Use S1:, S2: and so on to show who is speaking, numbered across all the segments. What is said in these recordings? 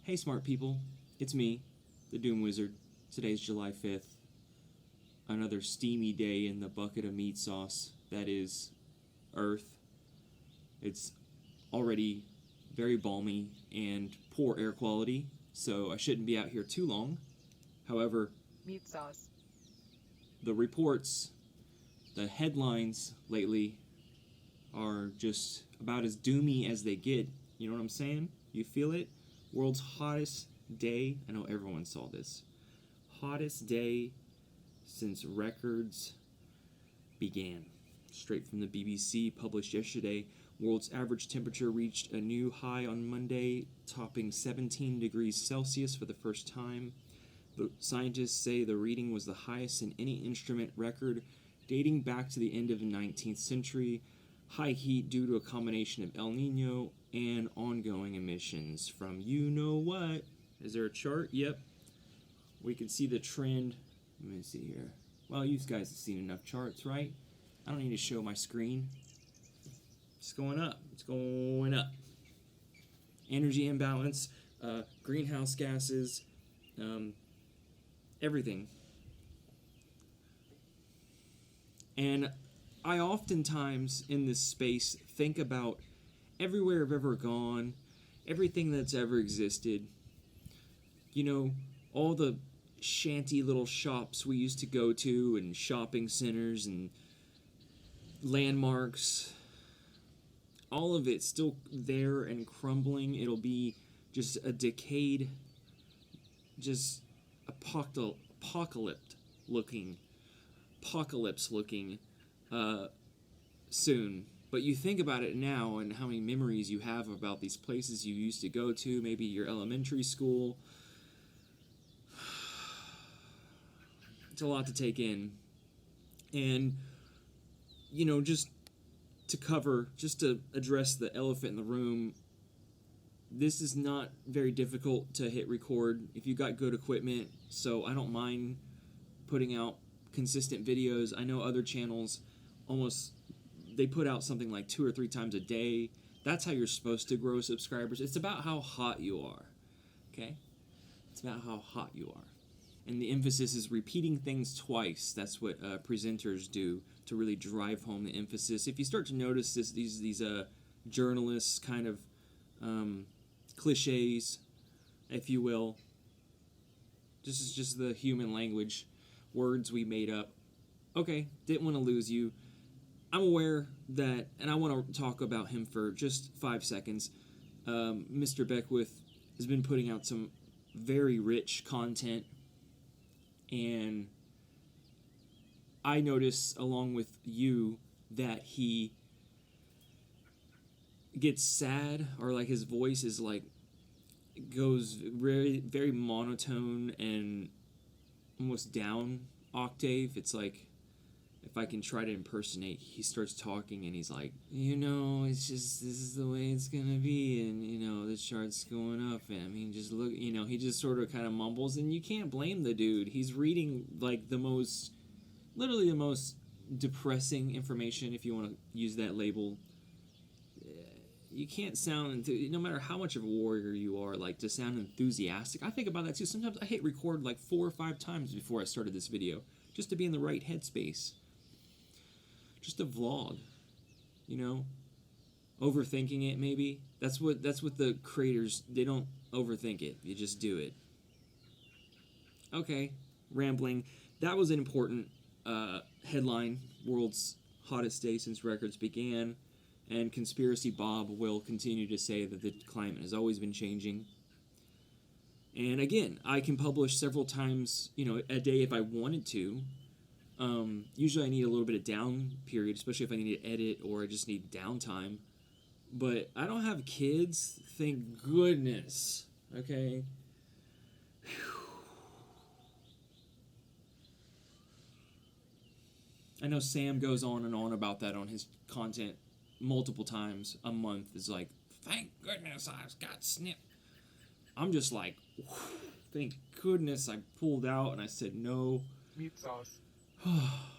S1: Hey smart people, it's me, the Doom Wizard. Today's July 5th. Another steamy day in the bucket of meat sauce that is Earth. It's already very balmy and poor air quality, so I shouldn't be out here too long. However,
S2: meat sauce.
S1: The reports, the headlines lately are just about as doomy as they get. You know what I'm saying? You feel it? World's hottest day. I know everyone saw this. Hottest day since records began. Straight from the BBC, published yesterday. World's average temperature reached a new high on Monday, topping 17 degrees Celsius for the first time. The scientists say the reading was the highest in any instrument record dating back to the end of the 19th century. High heat due to a combination of El Niño and ongoing emissions from you know what. Is there a chart? Yep. We can see the trend. Let me see here. Well, you guys have seen enough charts, right? I don't need to show my screen. It's going up. It's going up. Energy imbalance, greenhouse gases, everything. And I oftentimes in this space think about everywhere I've ever gone, everything that's ever existed. You know, all the shanty little shops we used to go to and shopping centers and landmarks. All of it's still there and crumbling. It'll be just a decayed, just apocalypse looking soon. But you think about it now and how many memories you have about these places you used to go to, maybe your elementary school. It's a lot to take in. And, you know, just to address the elephant in the room, this is not very difficult to hit record if you got good equipment, so I don't mind putting out consistent videos. I know other channels they put out something like 2 or 3 times a day. That's how you're supposed to grow subscribers. It's about how hot you are, okay? It's about how hot you are. And the emphasis is repeating things twice. That's what presenters do to really drive home the emphasis. If you start to notice these journalists kind of cliches, if you will, this is just the human language, words we made up. Okay, didn't want to lose you. I'm aware that, and I want to talk about him for just 5 seconds. Mr. Beckwith has been putting out some very rich content, and I notice, along with you, that he gets sad, or like his voice is like, goes very, very monotone and almost down octave. It's like, if I can try to impersonate, he starts talking and he's like, it's just, this is the way it's gonna be, and, the chart's going up, and I mean, just look, he just sort of kind of mumbles, and you can't blame the dude. He's reading, like, literally the most depressing information, if you want to use that label. You can't sound, no matter how much of a warrior you are, like, to sound enthusiastic. I think about that, too. Sometimes I hit record, like, 4 or 5 times before I started this video, just to be in the right headspace. Just a vlog, overthinking it, maybe. That's what the creators, they don't overthink it. You just do it. Okay, rambling. That was an important headline. World's hottest day since records began. And Conspiracy Bob will continue to say that the climate has always been changing. And again, I can publish several times, a day if I wanted to. Usually I need a little bit of down period, especially if I need to edit or I just need downtime. But I don't have kids, thank goodness, okay? I know Sam goes on and on about that on his content multiple times a month. It's like, thank goodness I've got snip. I'm just like, thank goodness I pulled out and I said no.
S2: Meat sauce.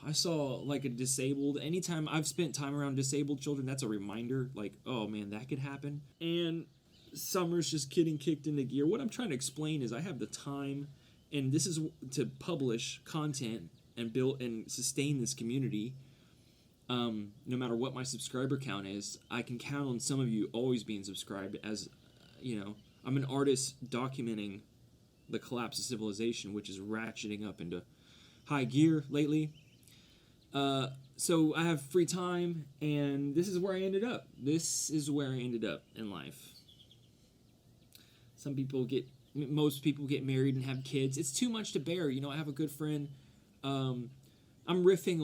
S1: I saw, like, a disabled, anytime I've spent time around disabled children, that's a reminder, like, oh man, that could happen. And summer's just getting kicked into gear. What I'm trying to explain is I have the time, and this is to publish content and build and sustain this community. No matter what my subscriber count is, I can count on some of you always being subscribed. As you know, I'm an artist documenting the collapse of civilization, which is ratcheting up into high gear lately. So I have free time, and this is where I ended up. This is where I ended up in life. Most people get married and have kids. It's too much to bear. You know, I have a good friend. I'm riffing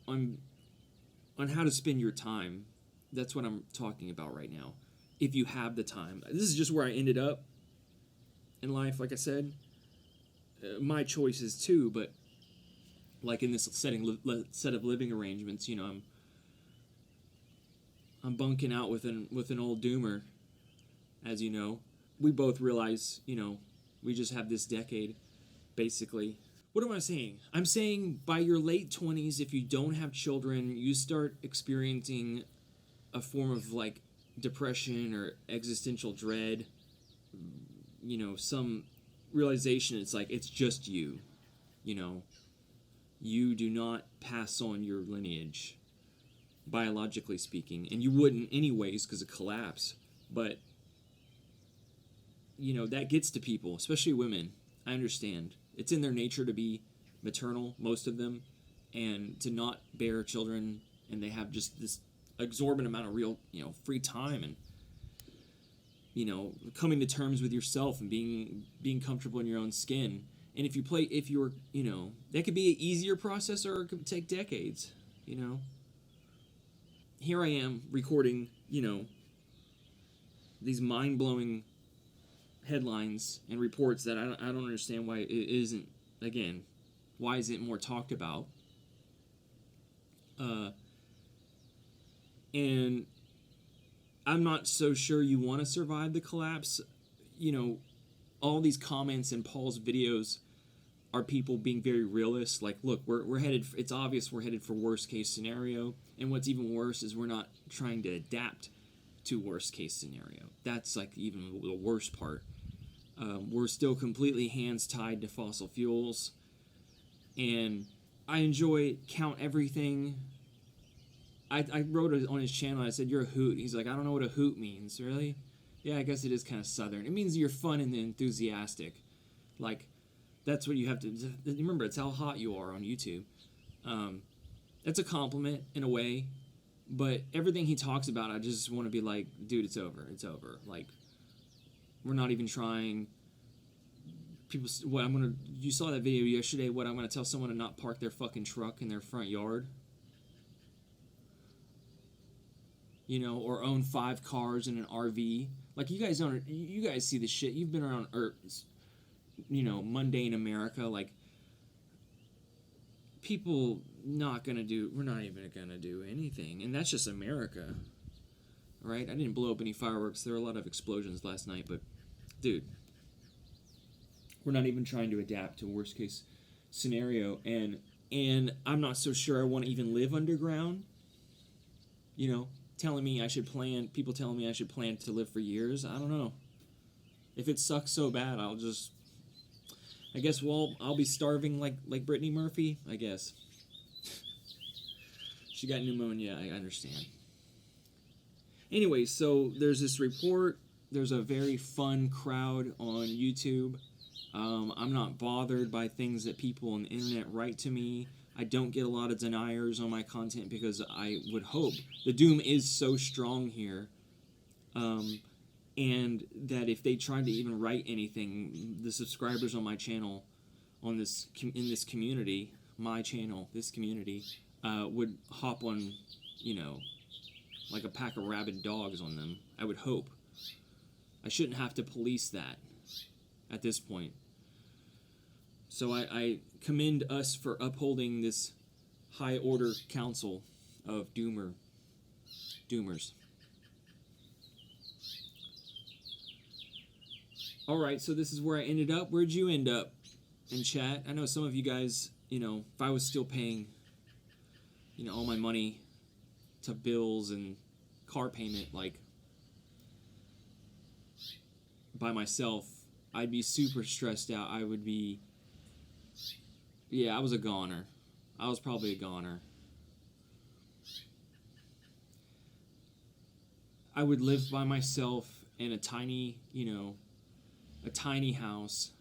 S1: on how to spend your time. That's what I'm talking about right now. If you have the time. This is just where I ended up in life, like I said. My choices too, but like in this set of living arrangements, you know, I'm bunking out with an old doomer, as you know. We both realize, you know, we just have this decade, basically. What am I saying? I'm saying by your late 20s, if you don't have children, you start experiencing a form of like depression or existential dread. You know, some realization it's like it's just you, you know. You do not pass on your lineage, biologically speaking, and you wouldn't anyways because of collapse. But, you know, that gets to people, especially women. I understand. It's in their nature to be maternal, most of them, and to not bear children, and they have just this exorbitant amount of real, you know, free time and, you know, coming to terms with yourself and being comfortable in your own skin. And if you're, you know, that could be an easier process or it could take decades, you know. Here I am recording, you know, these mind-blowing headlines and reports that I don't understand why it isn't, again, why isn't it more talked about? And I'm not so sure you want to survive the collapse. You know, all these comments in Paul's videos are people being very realist. Like, look, we're headed. It's obvious we're headed for worst case scenario, and what's even worse is we're not trying to adapt to worst case scenario. That's like even the worst part. We're still completely hands tied to fossil fuels, and I enjoy count everything. I wrote it on his channel. I said, "You're a hoot." He's like, "I don't know what a hoot means." Really? Yeah, I guess it is kind of southern. It means you're fun and enthusiastic. Like, that's what you have to... Remember, it's how hot you are on YouTube. That's a compliment, in a way. But everything he talks about, I just want to be like, dude, it's over. It's over. Like, we're not even trying. You saw that video yesterday, I'm going to tell someone to not park their fucking truck in their front yard? You know, or own 5 cars in an RV. Like, you guys see the shit. You've been around Earth, you know, mundane America. Like, people we're not even gonna do anything. And that's just America. Right? I didn't blow up any fireworks. There were a lot of explosions last night, but, dude, we're not even trying to adapt to a worst case scenario. And I'm not so sure I want to even live underground. You know, people telling me I should plan to live for years. I don't know. If it sucks so bad, I'll be starving like Brittany Murphy, I guess. She got pneumonia, I understand. Anyway, so there's this report. There's a very fun crowd on YouTube. I'm not bothered by things that people on the internet write to me. I don't get a lot of deniers on my content because I would hope the doom is so strong here, and that if they tried to even write anything, the subscribers on my channel, in this community, would hop on, you know, like a pack of rabid dogs on them. I would hope. I shouldn't have to police that at this point. So I commend us for upholding this high order council of doomers. Alright, so this is where I ended up. Where'd you end up in chat? I know some of you guys, you know, if I was still paying, you know, all my money to bills and car payment, like, by myself, I'd be super stressed out. I would be, yeah, I was a goner. I was probably a goner. I would live by myself in a tiny, a tiny house.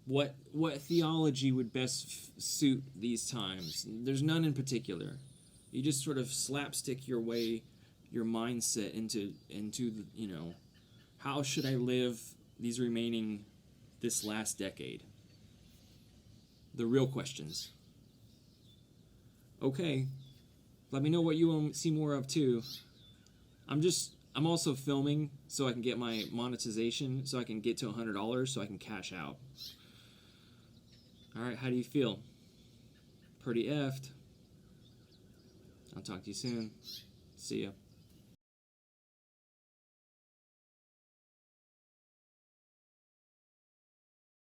S1: What theology would best suit these times? There's none in particular. You just sort of slapstick your mindset into the, how should I live this last decade? The real questions. Okay, let me know what you want to see more of too. I'm also filming so I can get my monetization, so I can get to $100, so I can cash out. All right, how do you feel? Pretty effed. I'll talk to you soon. See ya.